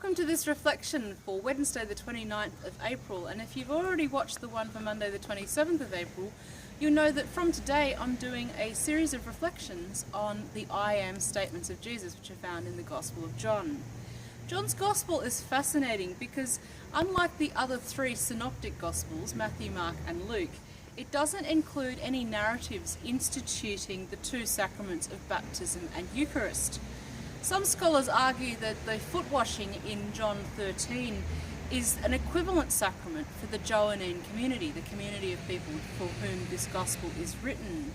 Welcome to this reflection for Wednesday the 29th of April, and if you've already watched the one for Monday the 27th of April, you'll know that from today I'm doing a series of reflections on the I am statements of Jesus which are found in the Gospel of John. John's Gospel is fascinating because unlike the other three synoptic Gospels, Matthew, Mark and Luke, it doesn't include any narratives instituting the two sacraments of baptism and Eucharist. Some scholars argue that the foot washing in John 13 is an equivalent sacrament for the Johannine community, the community of people for whom this gospel is written.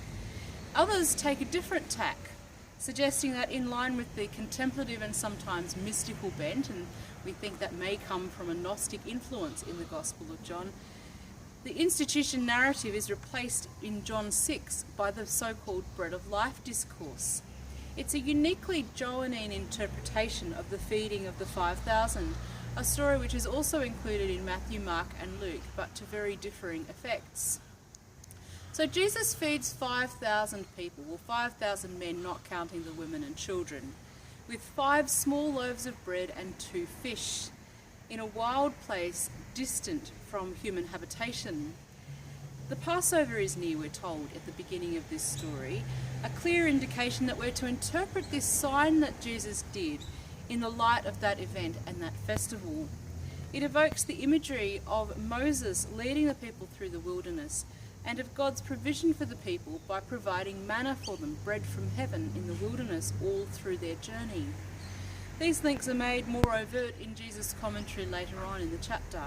Others take a different tack, suggesting that in line with the contemplative and sometimes mystical bent, and we think that may come from a Gnostic influence in the Gospel of John, the institution narrative is replaced in John 6 by the so-called Bread of Life discourse. It's a uniquely Johannine interpretation of the feeding of the 5,000, a story which is also included in Matthew, Mark and Luke, but to very differing effects. So Jesus feeds 5,000 people, or 5,000 men not counting the women and children, with 5 small loaves of bread and 2 fish, in a wild place distant from human habitation. The Passover is near, we're told at the beginning of this story, a clear indication that we're to interpret this sign that Jesus did in the light of that event and that festival. It evokes the imagery of Moses leading the people through the wilderness and of God's provision for the people by providing manna for them, bread from heaven in the wilderness all through their journey. These links are made more overt in Jesus' commentary later on in the chapter.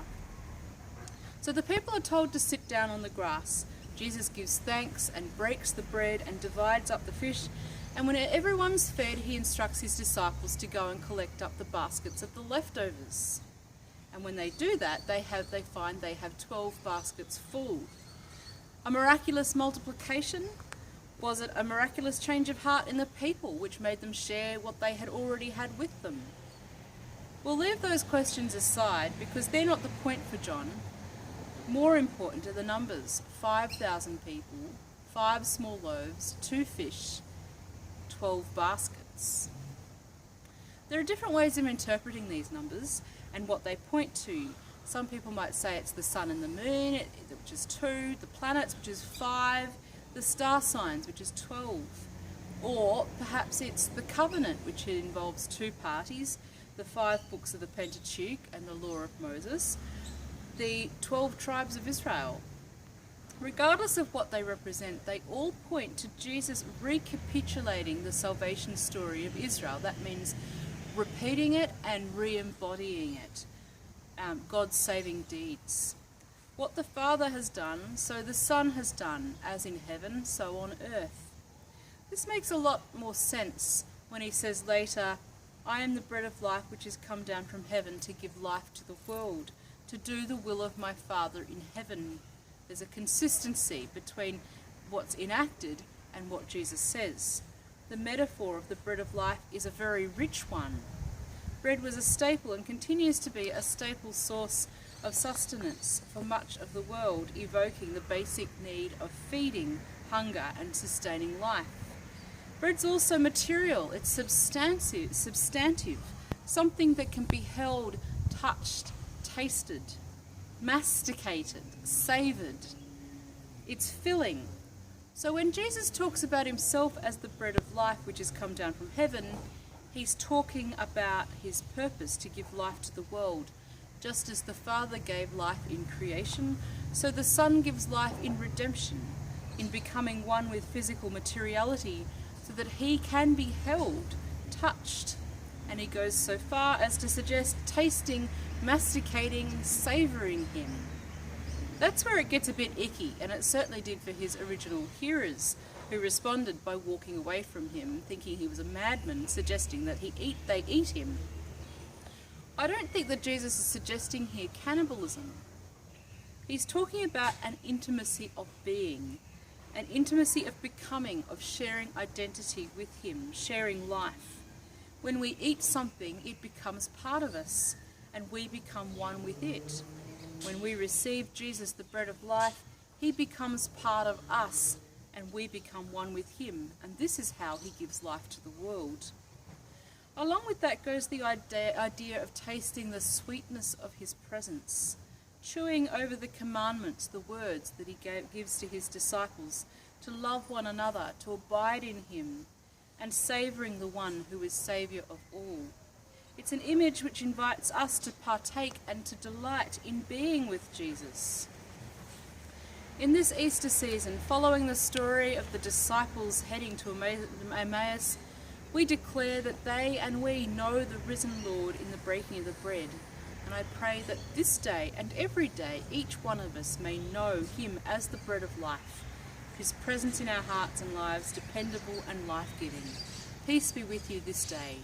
So the people are told to sit down on the grass. Jesus gives thanks and breaks the bread and divides up the fish, and when everyone's fed, he instructs his disciples to go and collect up the baskets of the leftovers. And when they do that, they find they have 12 baskets full. A miraculous multiplication? Was it a miraculous change of heart in the people which made them share what they had already had with them? We'll leave those questions aside because they're not the point for John. More important are the numbers: 5,000 people, 5 small loaves, 2 fish, 12 baskets. There are different ways of interpreting these numbers and what they point to. Some people might say it's the sun and the moon, which is 2, the planets, which is 5, the star signs, which is 12. Or perhaps it's the covenant, which involves 2 parties, the 5 books of the Pentateuch and the law of Moses, the 12 tribes of Israel. Regardless of what they represent, they all point to Jesus recapitulating the salvation story of Israel. That means repeating it and re-embodying it, God's saving deeds. What the Father has done, so the Son has done, as in heaven, so on earth. This makes a lot more sense when he says later, I am the bread of life which has come down from heaven to give life to the world, to do the will of my Father in heaven. There's a consistency between what's enacted and what Jesus says. The metaphor of the bread of life is a very rich one. Bread was a staple and continues to be a staple source of sustenance for much of the world, evoking the basic need of feeding, hunger and sustaining life. Bread's also material, it's substantive, something that can be held, touched, tasted, masticated, savoured. It's filling. So when Jesus talks about himself as the bread of life which has come down from heaven, he's talking about his purpose to give life to the world. Just as the Father gave life in creation, so the Son gives life in redemption, in becoming one with physical materiality, so that he can be held, touched, and he goes so far as to suggest tasting, masticating, savouring him. That's where it gets a bit icky, and it certainly did for his original hearers, who responded by walking away from him, thinking he was a madman, suggesting that they eat him. I don't think that Jesus is suggesting here cannibalism. He's talking about an intimacy of being, an intimacy of becoming, of sharing identity with him, sharing life. When we eat something, it becomes part of us, and we become one with it. When we receive Jesus, the bread of life, he becomes part of us, and we become one with him, and this is how he gives life to the world. Along with that goes the idea of tasting the sweetness of his presence, chewing over the commandments, the words that he gives to his disciples, to love one another, to abide in him, and savouring the one who is Saviour of all. It's an image which invites us to partake and to delight in being with Jesus. In this Easter season, following the story of the disciples heading to Emmaus, we declare that they and we know the risen Lord in the breaking of the bread. And I pray that this day and every day, each one of us may know him as the bread of life, his presence in our hearts and lives, dependable and life-giving. Peace be with you this day.